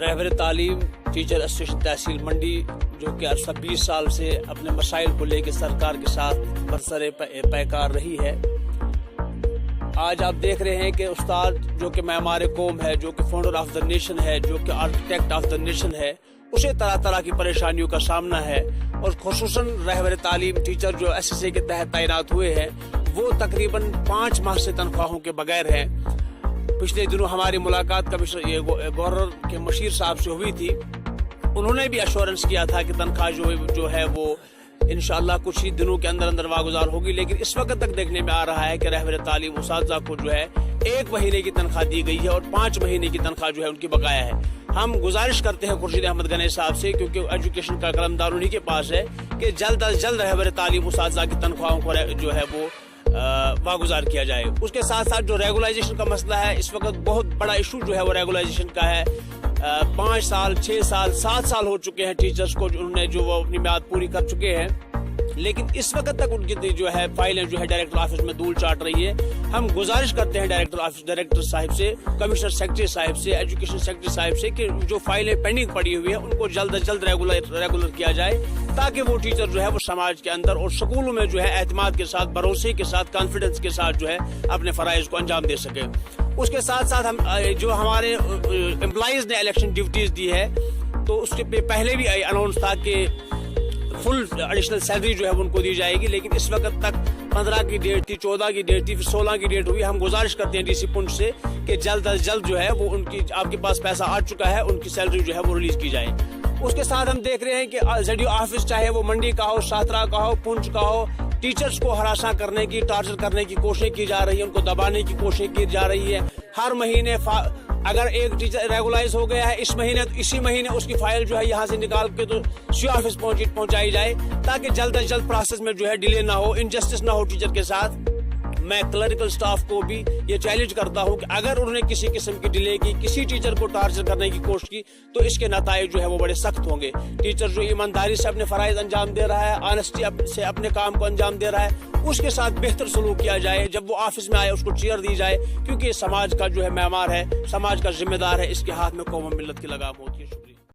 رہبر تعلیم teacher association تحصیل منڈی جو کہ عرصہ 20 سال سے اپنے مسائل کو لے کے سرکار کے ساتھ برسر پیکار رہی ہے. آج آپ دیکھ رہے ہیں کہ استاد جو کہ معمار قوم ہے، جو کہ فاؤنڈر آف دا نیشن ہے، جو کہ آرکیٹیکٹ آف دا نیشن ہے، اسے طرح طرح کی پریشانیوں کا سامنا ہے. اور خصوصاً رہبر تعلیم ٹیچر جو ایس ایس اے کے تحت تعینات ہوئے ہیں وہ تقریباً 5 ماہ سے تنخواہوں کے بغیر ہیں. پچھلے دنوں ہماری ملاقات گورنر کے مشیر صاحب سے ہوئی تھی. انہوں نے بھی ایشورنس کیا تھا کہ تنخواہ جو ہے وہ انشاءاللہ کچھ ہی دنوں کے اندر واگزار ہوگی، لیکن اس وقت تک دیکھنے میں آ رہا ہے کہ رہبر تعلیم اساتذہ کو جو ہے 1 مہینے کی تنخواہ دی گئی ہے اور 5 مہینے کی تنخواہ جو ہے ان کی بقایا ہے. ہم گزارش کرتے ہیں خورشید احمد گنی صاحب سے، کیونکہ ایجوکیشن کا قلمدار انہی کے پاس ہے، کہ جلد از جلد رہبر تعلیم اساتذہ کی تنخواہوں کو جو ہے وہ واگزار کیا جائے. اس کے ساتھ ساتھ جو ریگولائزیشن کا مسئلہ ہے، اس وقت بہت بڑا ایشو جو ہے وہ ریگولائزیشن کا ہے. 5 سال 6 سال 7 سال ہو چکے ہیں ٹیچرز کو، انہوں نے جو وہ اپنی میعاد پوری کر چکے ہیں، لیکن اس وقت تک ان کی جو ہے فائلیں جو ہے ڈائریکٹر آفس میں دھول چاٹ رہی ہے. ہم گزارش کرتے ہیں ڈائریکٹر صاحب سے، کمشنر سیکرٹری صاحب سے، ایجوکیشن سیکرٹری صاحب سے، کہ جو فائلیں پینڈنگ پڑی ہوئی ہیں ان کو جلد از جلد ریگولر کیا جائے، تاکہ وہ ٹیچر جو ہے وہ سماج کے اندر اور سکولوں میں جو ہے اعتماد کے ساتھ، بھروسے کے ساتھ، کانفیڈنس کے ساتھ جو ہے اپنے فرائض کو انجام دے سکے. اس کے ساتھ ساتھ ہم جو ہمارے امپلائیز نے الیکشن ڈیوٹیز دی ہے، تو اس کے پہلے بھی اناؤنس تھا کہ فل ایڈیشنل سیلری جو ہے ان کو دی جائے گی، لیکن اس وقت تک 15 کی ڈیٹ تھی، 14 کی ڈیٹ تھی، پھر 16 کی ڈیٹ ہوئی. ہم گزارش کرتے ہیں ڈی سی پنچ سے کہ جلد از جلد جو ہے وہ ان کی، آپ کے پاس پیسہ آ چکا ہے، ان کی سیلری جو ہے وہ ریلیز کی جائے. اس کے ساتھ ہم دیکھ رہے ہیں کہ زیڈیو آفس چاہے وہ منڈی کا ہو، شاہترہ کا ہو، پنچ کا ہو، ٹیچرز کو ہراساں کرنے کی، ٹارچر کرنے کی کوشش کی جا رہی ہے، ان کو دبانے کی کوشش کی جا رہی ہے. ہر مہینے اگر ایک ٹیچر ریگولائز ہو گیا ہے اس مہینے، تو اسی مہینے اس کی فائل جو ہے یہاں سے نکال کے تو سی آفس پہنچائی جائے، تاکہ جلد از جلد پروسیس میں جو ہے ڈیلے نہ ہو، انجسٹس نہ ہو ٹیچر کے ساتھ. میں کلریکل سٹاف کو بھی یہ چیلنج کرتا ہوں کہ اگر انہوں نے کسی قسم کی ڈیلے کی، کسی ٹیچر کو ٹارچر کرنے کی کوشش کی، تو اس کے نتائج جو ہے وہ بڑے سخت ہوں گے. ٹیچر جو ایمانداری سے اپنے فرائض انجام دے رہا ہے، آنیسٹی سے اپنے کام کو انجام دے رہا ہے، اس کے ساتھ بہتر سلوک کیا جائے. جب وہ آفس میں آئے اس کو چیئر دی جائے، کیونکہ یہ سماج کا جو ہے معمار ہے، سماج کا ذمہ دار ہے، اس کے ہاتھ میں قوم و ملت کی لگام ہوتی ہے. شکریہ.